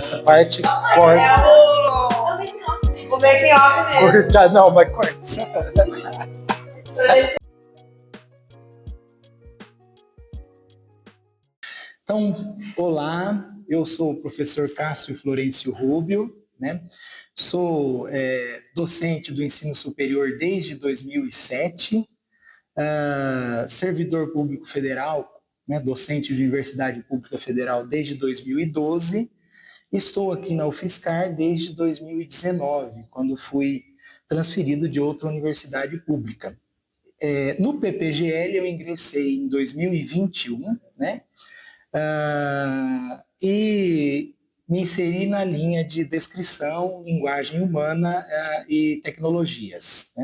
essa parte corta. O making off mesmo. Corta, não, mas corta. Então, olá, eu sou o professor Cássio Florencio Rubio, né? Sou docente do ensino superior desde 2007, servidor público federal, né, docente de Universidade Pública Federal desde 2012. Estou aqui na UFSCar desde 2019, quando fui transferido de outra universidade pública. No PPGL eu ingressei em 2021, né? E me inseri na linha de descrição, linguagem humana e tecnologias, né?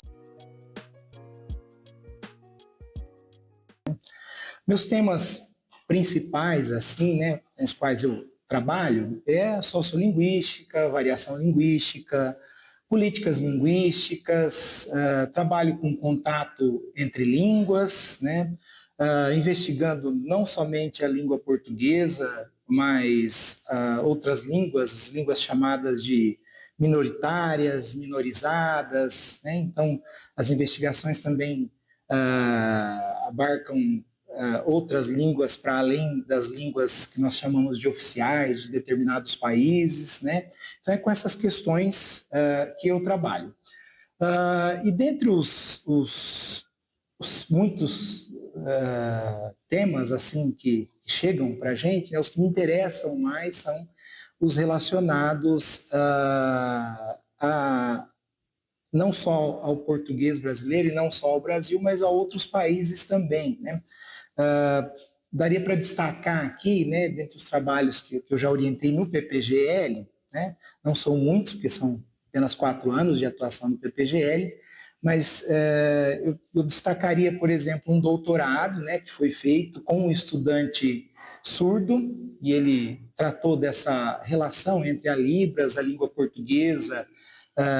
Meus temas principais, assim, né, com os quais eu trabalho, é a sociolinguística, variação linguística, políticas linguísticas, trabalho com contato entre línguas, né, investigando não somente a língua portuguesa, mas outras línguas, as línguas chamadas de minoritárias, minorizadas, né? Então, as investigações também abarcam outras línguas para além das línguas que nós chamamos de oficiais de determinados países, né? Então é com essas questões que eu trabalho. E dentre os muitos temas assim que chegam para a gente, né, os que me interessam mais são os relacionados não só ao português brasileiro e não só ao Brasil, mas a outros países também, né? Daria para destacar aqui, né, dentre os trabalhos que eu já orientei no PPGL, né, não são muitos, porque são apenas 4 anos de atuação no PPGL, mas eu destacaria, por exemplo, um doutorado, né, que foi feito com um estudante surdo, e ele tratou dessa relação entre a Libras, a língua portuguesa,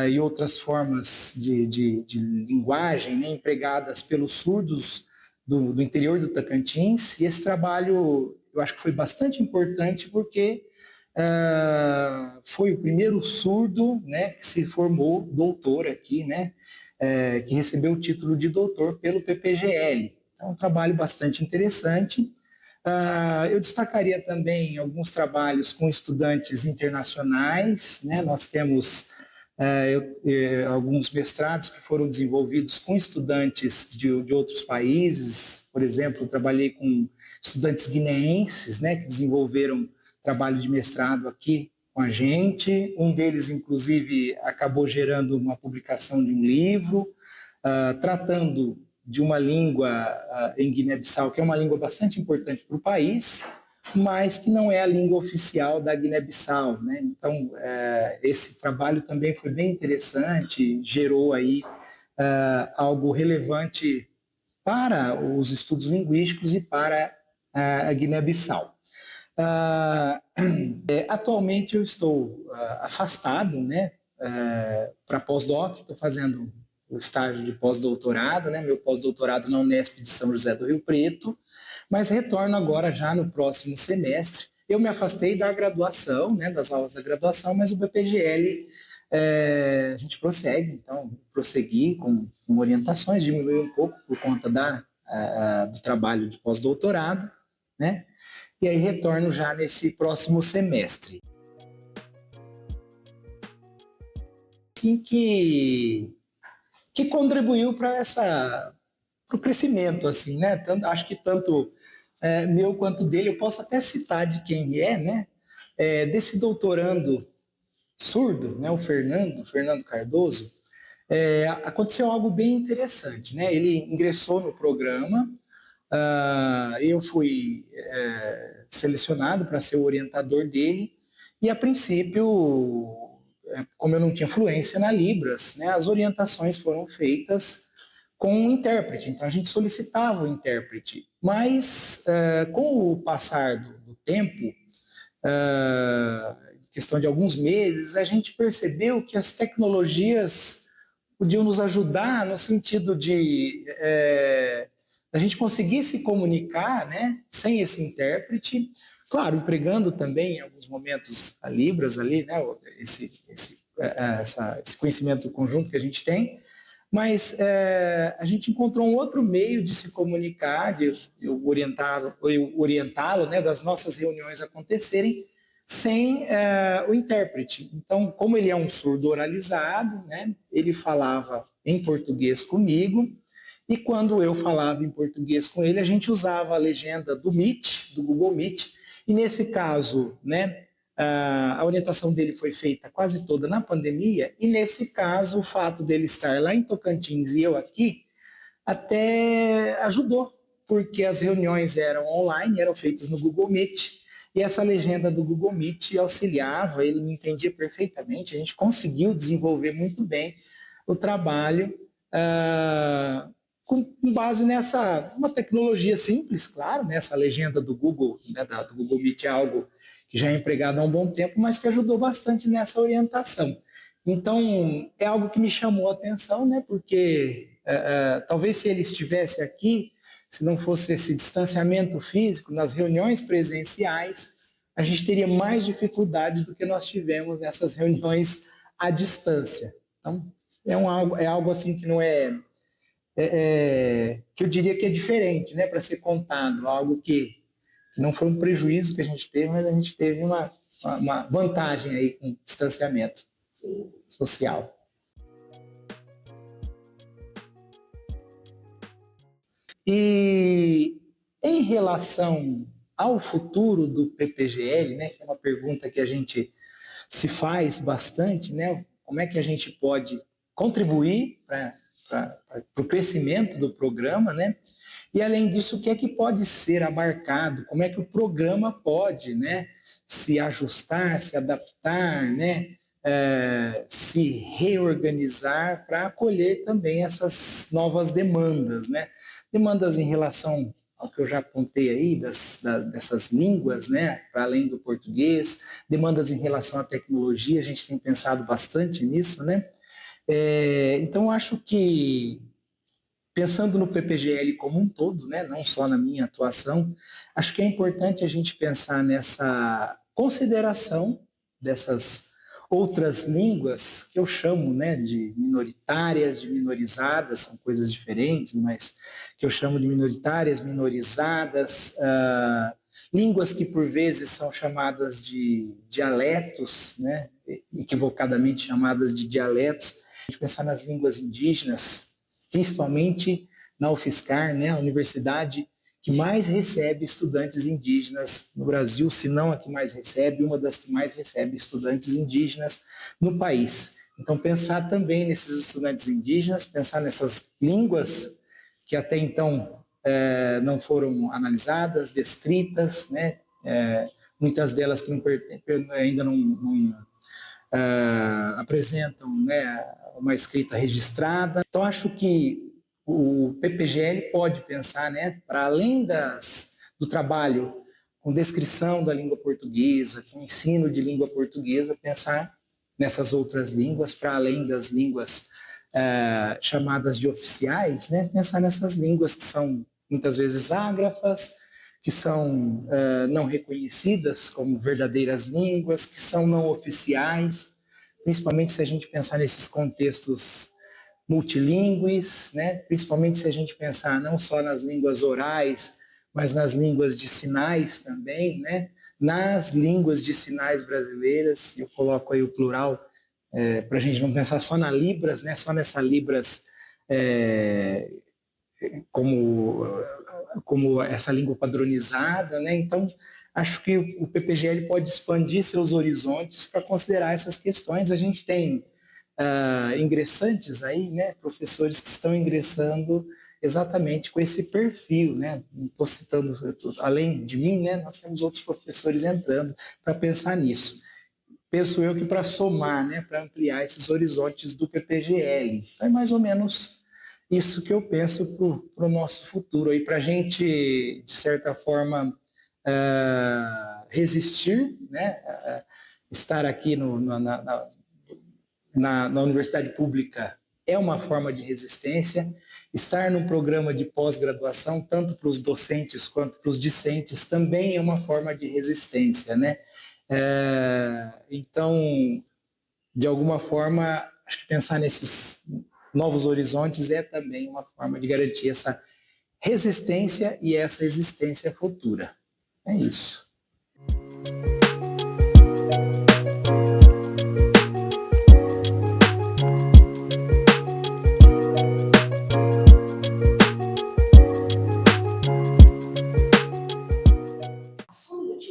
e outras formas de linguagem, né, empregadas pelos surdos do interior do Tocantins. E esse trabalho eu acho que foi bastante importante porque foi o primeiro surdo, né, que se formou doutor aqui, né, que recebeu o título de doutor pelo PPGL. Então, um trabalho bastante interessante. Eu destacaria também alguns trabalhos com estudantes internacionais, né? Nós temos alguns mestrados que foram desenvolvidos com estudantes de outros países. Por exemplo, eu trabalhei com estudantes guineenses, né, que desenvolveram trabalho de mestrado aqui com a gente. Um deles, inclusive, acabou gerando uma publicação de um livro, tratando de uma língua em Guiné-Bissau, que é uma língua bastante importante para o país, mas que não é a língua oficial da Guiné-Bissau, né? Então, esse trabalho também foi bem interessante, gerou aí algo relevante para os estudos linguísticos e para a Guiné-Bissau. Atualmente eu estou afastado, né, para pós-doc, estou fazendo o estágio de pós-doutorado, né, meu pós-doutorado na Unesp de São José do Rio Preto, mas retorno agora já no próximo semestre. Eu me afastei da graduação, né, das aulas da graduação, mas o BPGL a gente prossegue, então prossegui com orientações, diminuiu um pouco por conta do trabalho de pós-doutorado, né? E aí retorno já nesse próximo semestre. Assim que contribuiu para o crescimento, assim, né? Acho que tanto meu quanto dele, eu posso até citar de quem é, né? Desse doutorando surdo, né? O Fernando Cardoso, aconteceu algo bem interessante, né? Ele ingressou no programa, eu fui selecionado para ser o orientador dele, e a princípio, como eu não tinha fluência na Libras, né, as orientações foram feitas com um intérprete, então a gente solicitava o intérprete, mas com o passar do tempo, questão de alguns meses, a gente percebeu que as tecnologias podiam nos ajudar no sentido de a gente conseguir se comunicar, né, sem esse intérprete, claro, empregando também em alguns momentos a Libras ali, né, esse conhecimento conjunto que a gente tem, mas a gente encontrou um outro meio de se comunicar, de eu orientá-lo, né, das nossas reuniões acontecerem sem o intérprete. Então, como ele é um surdo oralizado, né, ele falava em português comigo, e quando eu falava em português com ele, a gente usava a legenda do Meet, do Google Meet, e nesse caso, né, a orientação dele foi feita quase toda na pandemia, e nesse caso, o fato dele estar lá em Tocantins e eu aqui, até ajudou, porque as reuniões eram online, eram feitas no Google Meet, e essa legenda do Google Meet auxiliava, ele me entendia perfeitamente, a gente conseguiu desenvolver muito bem o trabalho com base nessa uma tecnologia simples, claro, né? Essa legenda do Google, né, do Google Meet é algo que já é empregado há um bom tempo, mas que ajudou bastante nessa orientação. Então, é algo que me chamou a atenção, né? Porque talvez se ele estivesse aqui, se não fosse esse distanciamento físico, nas reuniões presenciais, a gente teria mais dificuldade do que nós tivemos nessas reuniões à distância. Então, é algo assim que não que eu diria que é diferente, né, para ser contado, algo que não foi um prejuízo que a gente teve, mas a gente teve uma vantagem aí com o distanciamento social. E em relação ao futuro do PPGL, né, que é uma pergunta que a gente se faz bastante, né, como é que a gente pode contribuir para o crescimento do programa, né? E além disso, o que é que pode ser abarcado? Como é que o programa pode, né, se ajustar, se adaptar, né, se reorganizar para acolher também essas novas demandas, né? Demandas em relação ao que eu já apontei aí, dessas línguas, né, para além do português, demandas em relação à tecnologia, a gente tem pensado bastante nisso, né? Então, acho que, pensando no PPGL como um todo, né, não só na minha atuação, acho que é importante a gente pensar nessa consideração dessas outras línguas que eu chamo, né, de minoritárias, de minorizadas, são coisas diferentes, mas que eu chamo de minoritárias, minorizadas, línguas que por vezes são chamadas de dialetos, né, equivocadamente chamadas de dialetos. A gente pensar nas línguas indígenas, principalmente na UFSCar, né, a universidade que mais recebe estudantes indígenas no Brasil, se não a que mais recebe, uma das que mais recebe estudantes indígenas no país. Então, pensar também nesses estudantes indígenas, pensar nessas línguas que até então não foram analisadas, descritas, né, muitas delas que ainda não apresentam, né, uma escrita registrada. Então, acho que o PPGL pode pensar, né, para além do trabalho com descrição da língua portuguesa, com ensino de língua portuguesa, pensar nessas outras línguas, para além das línguas chamadas de oficiais, né, pensar nessas línguas que são muitas vezes ágrafas, que são não reconhecidas como verdadeiras línguas, que são não oficiais, principalmente se a gente pensar nesses contextos multilingües, né? Principalmente se a gente pensar não só nas línguas orais, mas nas línguas de sinais também, né? Nas línguas de sinais brasileiras, eu coloco aí o plural, para a gente não pensar só na Libras, né? Só nessa Libras como essa língua padronizada, né? Então, acho que o PPGL pode expandir seus horizontes para considerar essas questões. A gente tem ingressantes aí, né? Professores que estão ingressando exatamente com esse perfil, né? Não estou citando, além de mim, né? Nós temos outros professores entrando para pensar nisso. Penso eu que para somar, né? Para ampliar esses horizontes do PPGL. Então, é mais ou menos isso que eu penso para o nosso futuro, aí para a gente, de certa forma, resistir, né? Estar aqui na universidade pública é uma forma de resistência. Estar num programa de pós-graduação, tanto para os docentes quanto para os discentes, também é uma forma de resistência, né? Então, de alguma forma, acho que pensar nesses novos horizontes é também uma forma de garantir essa resistência e essa existência futura. É isso.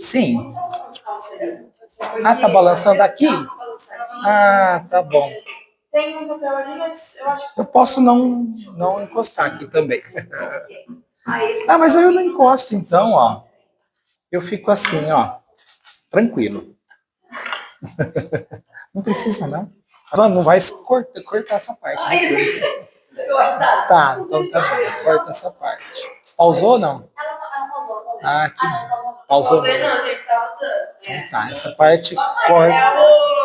Sim. Ah, tá balançando aqui? Ah, tá bom. Tem um papel ali, mas eu acho que... Eu posso não encostar aqui também. Ah, mas aí eu não encosto então, ó. Eu fico assim, ó, tranquilo. Não precisa, não. Não vai cortar essa parte. Né? Tá, então tá bom. Corta essa parte. Pausou ou não? Ela pausou. Ah, que bom. Pausou. Pausei não, gente, tava dando. Então tá, essa parte corta.